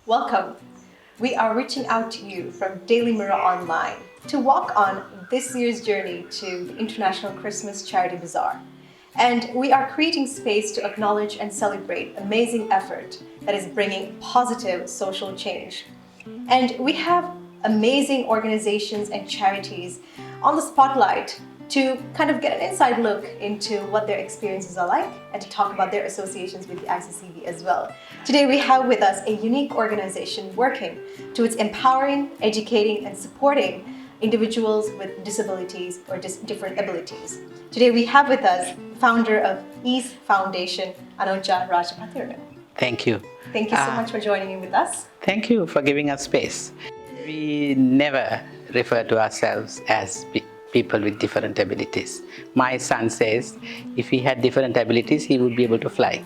Welcome. We are reaching out to you from Daily Mirror Online to walk on this year's journey to the International Christmas Charity Bazaar. And we are creating space to acknowledge and celebrate amazing effort that is bringing positive social change. And we have amazing organizations and charities on the spotlight to kind of get an inside look into what their experiences are like and to talk about their associations with the ICCB as well. Today we have with us a unique organization working towards empowering, educating, and supporting individuals with disabilities or different abilities. Today we have with us founder of E.A.S.E Foundation, Anoja Rajapathirana. Thank you. Thank you so much for joining in with us. Thank you for giving us space. We never refer to ourselves as people with different abilities. My son says if he had different abilities, he would be able to fly.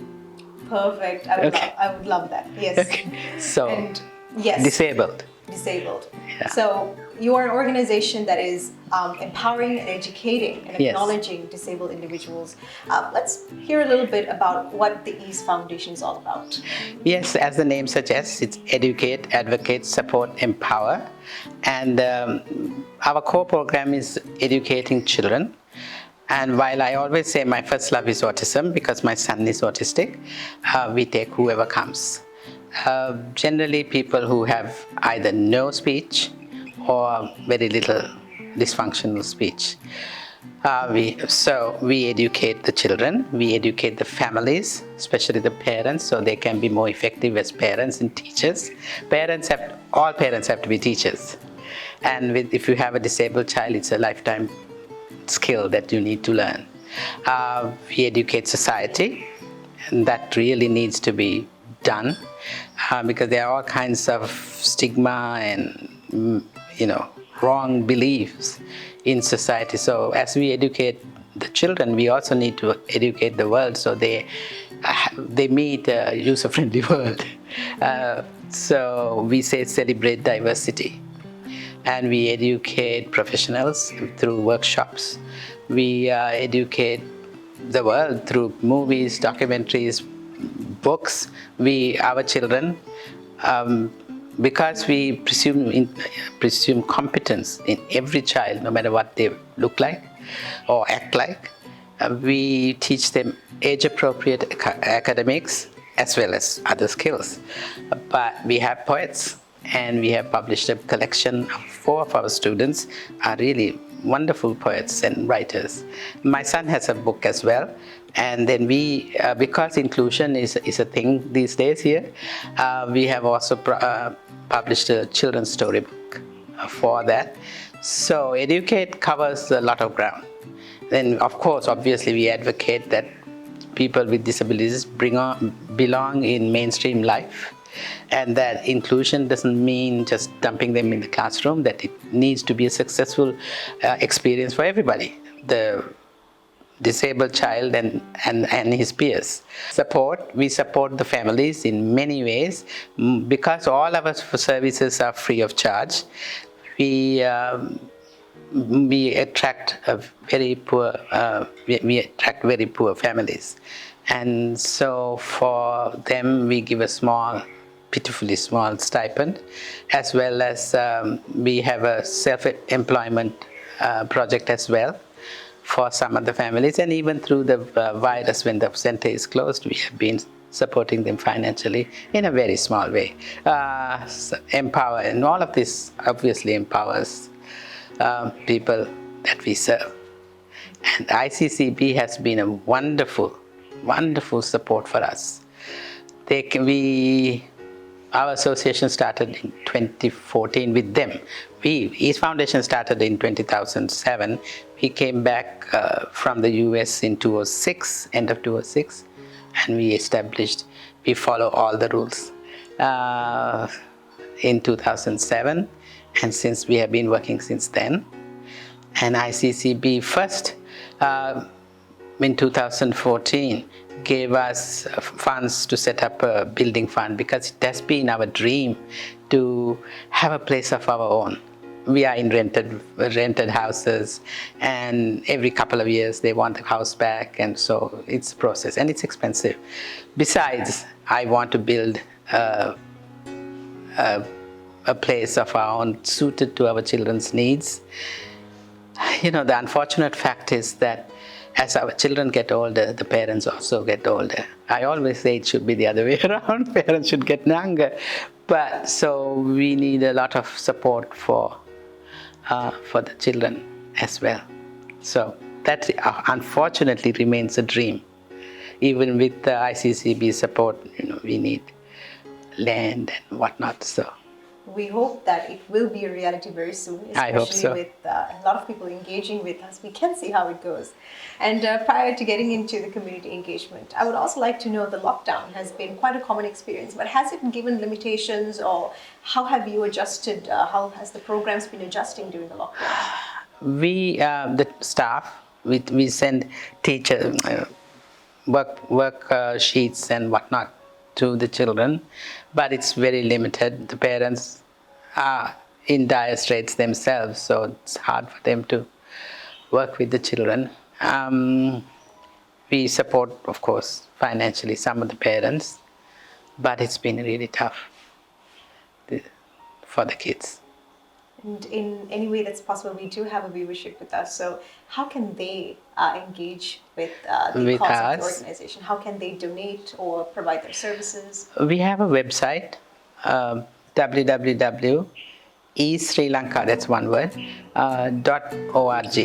Perfect. I would love that. Yes. Okay. So, and yes. Disabled. Yeah. So you are an organization that is empowering and educating and acknowledging disabled individuals. Let's hear a little bit about what the E.A.S.E Foundation is all about. Yes, as the name suggests, it's educate, advocate, support, empower. And our core program is educating children. And while I always say my first love is autism because my son is autistic, we take whoever comes. Generally people who have either no speech or very little dysfunctional speech. We educate the children, we educate the families, especially the parents, so they can be more effective as parents and teachers. All parents have to be teachers. And if you have a disabled child, it's a lifetime skill that you need to learn. We educate society, and that really needs to be done because there are all kinds of stigma and wrong beliefs in society. So as we educate the children, we also need to educate the world so they meet a user-friendly world. So we say celebrate diversity. And we educate professionals through workshops. We educate the world through movies, documentaries, books. Our children, because we presume competence in every child, no matter what they look like or act like, we teach them age-appropriate academics as well as other skills. But we have poets, and we have published a collection of 4 of our students are really wonderful poets and writers. My son has a book as well. And then we, because inclusion is a thing these days here, we have also published a children's storybook for that. So educate covers a lot of ground. Then of course, obviously we advocate that people with disabilities belong in mainstream life. And that inclusion doesn't mean just dumping them in the classroom, that it needs to be a successful experience for everybody, the disabled child and his peers. We support the families in many ways. Because all our services are free of charge, we attract very poor families. And so for them we give a pitifully small stipend, as well as we have a self-employment project as well for some of the families. And even through the virus, when the center is closed, we have been supporting them financially in a very small way. Empower, and all of this obviously empowers people that we serve. And ICCB has been a wonderful support for us. Our association started in 2014 with them. E.A.S.E Foundation started in 2007. We came back from the US in 2006, end of 2006, and we follow all the rules in 2007, and since we have been working since then. And ICCB first in 2014 gave us funds to set up a building fund, because it has been our dream to have a place of our own. We are in rented houses, and every couple of years they want the house back, and so it's a process and it's expensive. Besides, I want to build a place of our own suited to our children's needs. The unfortunate fact is that as our children get older, the parents also get older. I always say it should be the other way around. Parents should get younger. But so we need a lot of support for the children as well. So that unfortunately remains a dream. Even with the ICCB support, we need land and whatnot. So we hope that it will be a reality very soon, I hope especially so. with a lot of people engaging with us. We can see how it goes. And prior to getting into the community engagement, I would also like to know the lockdown has been quite a common experience, but has it given limitations, or how have you adjusted? How has the programs been adjusting during the lockdown? We, the staff, we send teacher work sheets and whatnot to the children, but it's very limited. The parents are in dire straits themselves, so it's hard for them to work with the children. We support, of course, financially some of the parents, but it's been really tough for the kids. And in any way that's possible, we do have a viewership with us. So how can they engage with the cause of the organization? How can they donate or provide their services? We have a website, www.E.Sri.Lanka, that's one word, .org.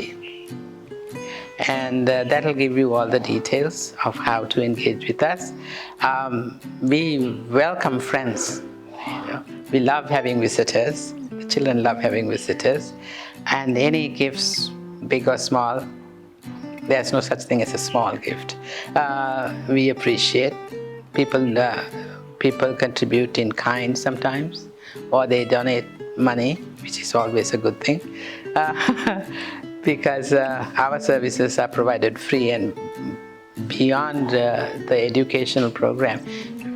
And that'll give you all the details of how to engage with us. We welcome friends. We love having visitors. The children love having visitors. And any gifts, big or small, there's no such thing as a small gift. We appreciate people contribute in kind sometimes, or they donate money, which is always a good thing, because our services are provided free, and beyond the educational program,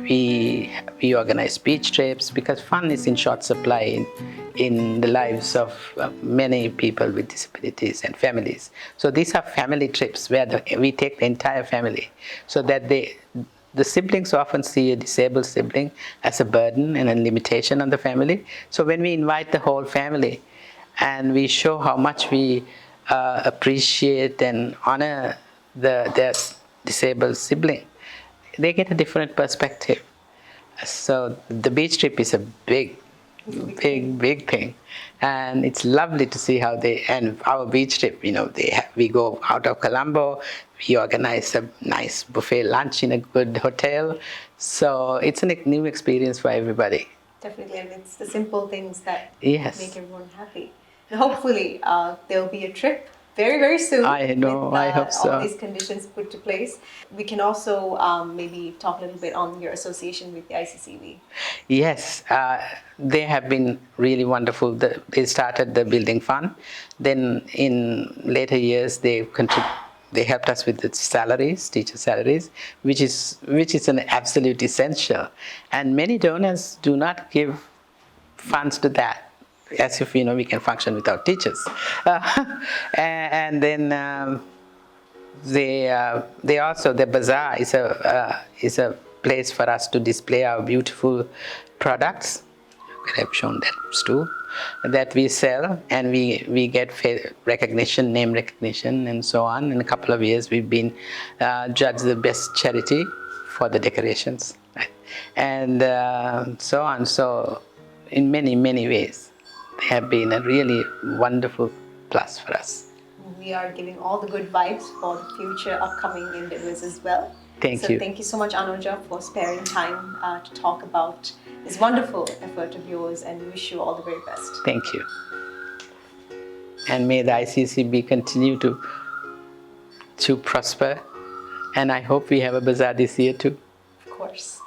we organize beach trips, because fun is in short supply in the lives of many people with disabilities and families. So these are family trips where we take the entire family, so that the siblings often see a disabled sibling as a burden and a limitation on the family. So when we invite the whole family and we show how much we appreciate and honor their disabled sibling, they get a different perspective. So the beach trip is a big thing, and it's lovely to see how and our beach trip, we go out of Colombo, we organize a nice buffet lunch in a good hotel, so it's a new experience for everybody. Definitely, and it's the simple things that Yes. make everyone happy. And hopefully there'll be a trip very, very soon. I know, with, I hope so. All these conditions put to place. We can also maybe talk a little bit on your association with the ICCB. Yes, they have been really wonderful. They started the building fund. Then in later years, they helped us with the salaries, teacher salaries, which is an absolute essential. And many donors do not give funds to that, as if we can function without teachers. And then they also, the Bazaar is a place for us to display our beautiful products. I've shown that stool that we sell, and we get recognition, name recognition, and so on. In a couple of years, we've been judged the best charity for the decorations, and so on. So in many ways, they have been a really wonderful plus for us. We are giving all the good vibes for the future upcoming endeavors as well. Thank you. So thank you so much, Anoja, for sparing time to talk about this wonderful effort of yours, and we wish you all the very best. Thank you. And may the ICCB continue to prosper, and I hope we have a bazaar this year too. Of course.